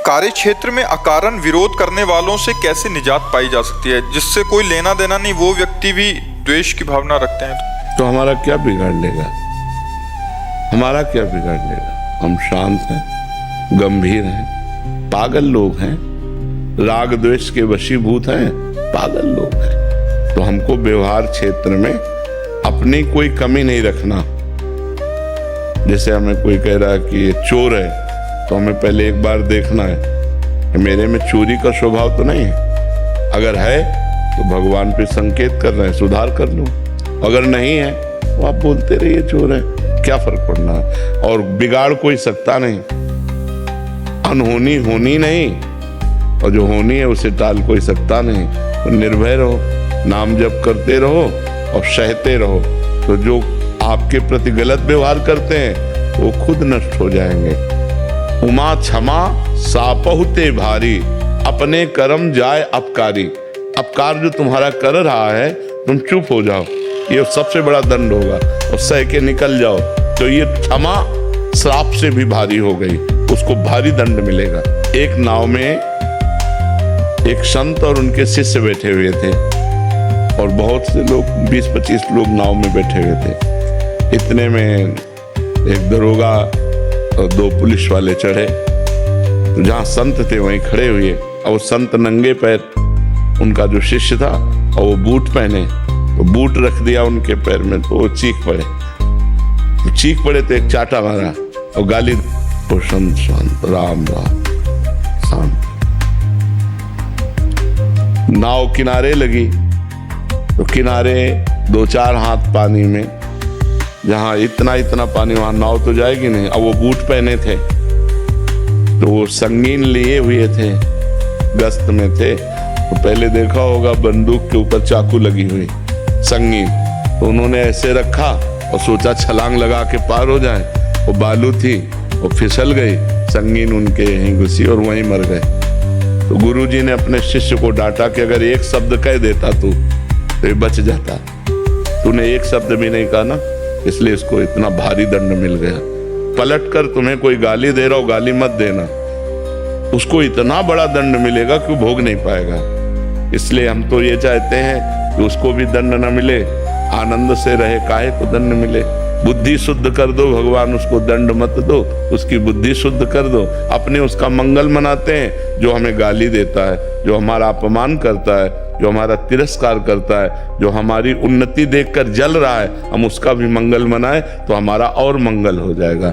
कार्य क्षेत्र में अकारण विरोध करने वालों से कैसे निजात पाई जा सकती है, जिससे कोई लेना देना नहीं, वो व्यक्ति भी द्वेष की भावना रखते हैं? तो हमारा क्या बिगाड़ लेगा? हमारा क्या बिगाड़ लेगा? हम शांत हैं, गंभीर हैं, पागल लोग हैं, राग द्वेष के वशीभूत हैं, पागल लोग हैं। तो हमको व्यवहार क्षेत्र में अपनी कोई कमी नहीं रखना। जैसे हमें कोई कह रहा है कि ये चोर है, तो हमें पहले एक बार देखना है कि मेरे में चोरी का स्वभाव तो नहीं है। अगर है तो भगवान पे संकेत कर रहे हैं, सुधार कर लो। अगर नहीं है तो आप बोलते रहिए चोर है, क्या फर्क पड़ना है। और बिगाड़ कोई सकता नहीं, अनहोनी होनी नहीं, और जो होनी है उसे टाल कोई सकता नहीं। तो निर्भय रहो, नाम जप करते रहो और सहते रहो। तो जो आपके प्रति गलत व्यवहार करते हैं वो खुद नष्ट हो जाएंगे। उमा क्षमा सापहुते भारी, अपने कर्म जाए अपकारी। अपकार जो तुम्हारा कर रहा है तुम चुप हो जाओ, ये सबसे बड़ा दंड होगा, और सह के निकल जाओ। तो ये क्षमा श्राप से भी भारी हो गई, उसको भारी दंड मिलेगा। एक नाव में एक संत और उनके शिष्य बैठे हुए थे, और बहुत से लोग 20-25 लोग नाव में बैठे हुए थे। इतने में एक दरोगा और 2 पुलिस वाले चढ़े। तो जहाँ संत थे वहीं खड़े हुए, और वो संत नंगे पैर, उनका जो शिष्य था, और वो बूट पहने, तो बूट रख दिया उनके पैर में, तो वो चीख पड़े तो एक चाटा मारा और गाली, तो संत शांत, राम राम, शांत। नाव किनारे लगी, तो किनारे 2-4 हाथ पानी में, जहां इतना पानी वहां नाव तो जाएगी नहीं। अब वो बूट पहने थे, तो वो संगीन लिए हुए थे, गश्त में थे। तो पहले देखा होगा बंदूक के ऊपर चाकू लगी हुई संगीन, तो उन्होंने ऐसे रखा और सोचा छलांग लगा के पार हो जाए। वो बालू थी, वो फिसल गई, संगीन उनके यहीं घुसी और वहीं मर गए। तो गुरुजी ने अपने शिष्य को डांटा कि अगर एक शब्द कह देता तू तो ये बच जाता, तूने एक शब्द भी नहीं कहा ना, इसलिए इसको इतना भारी दंड मिल गया। पलट कर तुम्हें कोई गाली दे रहा हो, गाली मत देना, उसको इतना बड़ा दंड मिलेगा कि भोग नहीं पाएगा। इसलिए हम तो ये चाहते हैं कि उसको भी दंड न मिले, आनंद से रहे, काहे को दंड मिले। बुद्धि शुद्ध कर दो, भगवान उसको दंड मत दो, उसकी बुद्धि शुद्ध कर दो। अपने उसका मंगल मनाते हैं जो हमें गाली देता है, जो हमारा अपमान करता है, जो हमारा तिरस्कार करता है, जो हमारी उन्नति देखकर जल रहा है, हम उसका भी मंगल मनाएं तो हमारा और मंगल हो जाएगा।